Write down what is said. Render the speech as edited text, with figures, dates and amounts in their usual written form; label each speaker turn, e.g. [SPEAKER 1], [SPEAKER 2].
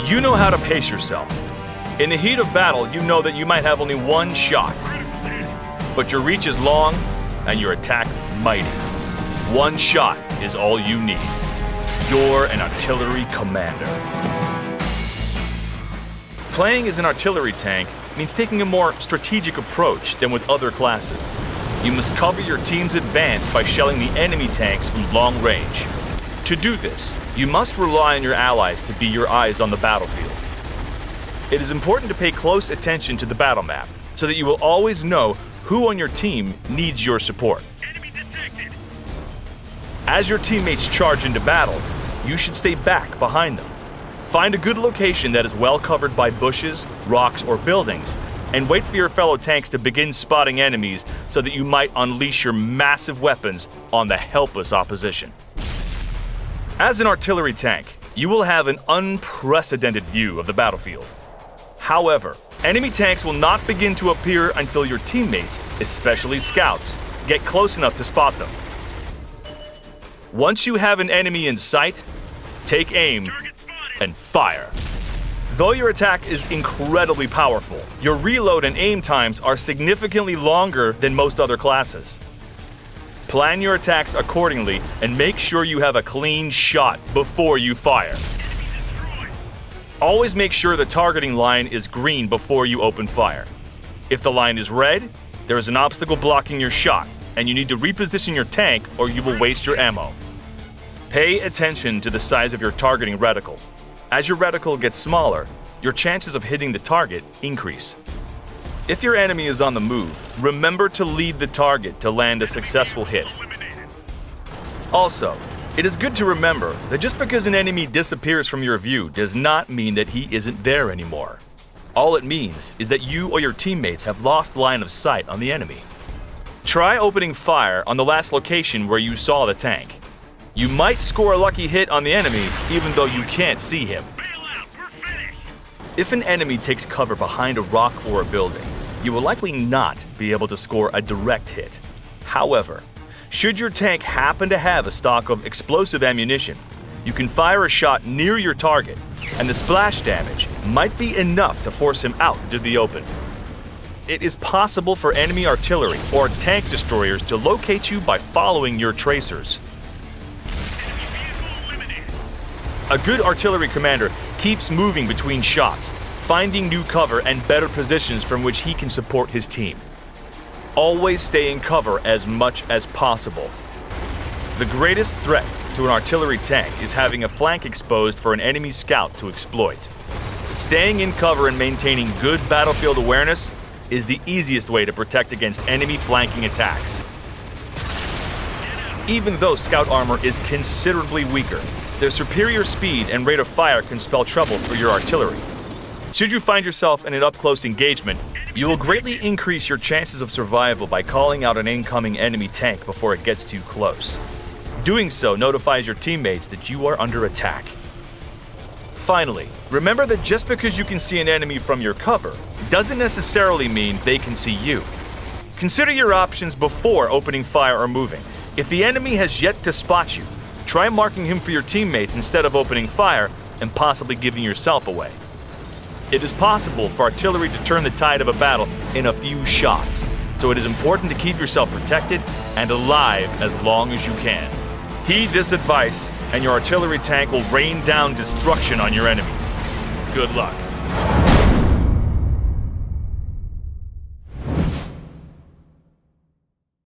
[SPEAKER 1] You know how to pace yourself. In the heat of battle, you know that you might have only one shot, but your reach is long and your attack mighty. One shot is all you need. You're an artillery commander. Playing as an artillery tank means taking a more strategic approach than with other classes. You must cover your team's advance by shelling the enemy tanks from long range. To do this, you must rely on your allies to be your eyes on the battlefield. It is important to pay close attention to the battle map so that you will always know who on your team needs your support. As your teammates charge into battle, you should stay back behind them. Find a good location that is well covered by bushes, rocks, or buildings, and wait for your fellow tanks to begin spotting enemies so that you might unleash your massive weapons on the helpless opposition. As an artillery tank, you will have an unprecedented view of the battlefield. However, enemy tanks will not begin to appear until your teammates, especially scouts, get close enough to spot them. Once you have an enemy in sight, take aim and fire. Though your attack is incredibly powerful, your reload and aim times are significantly longer than most other classes. Plan your attacks accordingly and make sure you have a clean shot before you fire. Always make sure the targeting line is green before you open fire. If the line is red, there is an obstacle blocking your shot, and you need to reposition your tank or you will waste your ammo. Pay attention to the size of your targeting reticle. As your reticle gets smaller, your chances of hitting the target increase. If your enemy is on the move, remember to lead the target to land a successful hit. Also, it is good to remember that just because an enemy disappears from your view does not mean that he isn't there anymore. All it means is that you or your teammates have lost line of sight on the enemy. Try opening fire on the last location where you saw the tank. You might score a lucky hit on the enemy even though you can't see him. If an enemy takes cover behind a rock or a building, you will likely not be able to score a direct hit. However, should your tank happen to have a stock of explosive ammunition, you can fire a shot near your target, and the splash damage might be enough to force him out into the open. It is possible for enemy artillery or tank destroyers to locate you by following your tracers. A good artillery commander keeps moving between shots, finding new cover and better positions from which he can support his team. Always stay in cover as much as possible. The greatest threat to an artillery tank is having a flank exposed for an enemy scout to exploit. Staying in cover and maintaining good battlefield awareness is the easiest way to protect against enemy flanking attacks. Even though scout armor is considerably weaker, their superior speed and rate of fire can spell trouble for your artillery. Should you find yourself in an up-close engagement, you will greatly increase your chances of survival by calling out an incoming enemy tank before it gets too close. Doing so notifies your teammates that you are under attack. Finally, remember that just because you can see an enemy from your cover doesn't necessarily mean they can see you. Consider your options before opening fire or moving. If the enemy has yet to spot you, try marking him for your teammates instead of opening fire and possibly giving yourself away. It is possible for artillery to turn the tide of a battle in a few shots, so it is important to keep yourself protected and alive as long as you can. Heed this advice, and your artillery tank will rain down destruction on your enemies. Good luck.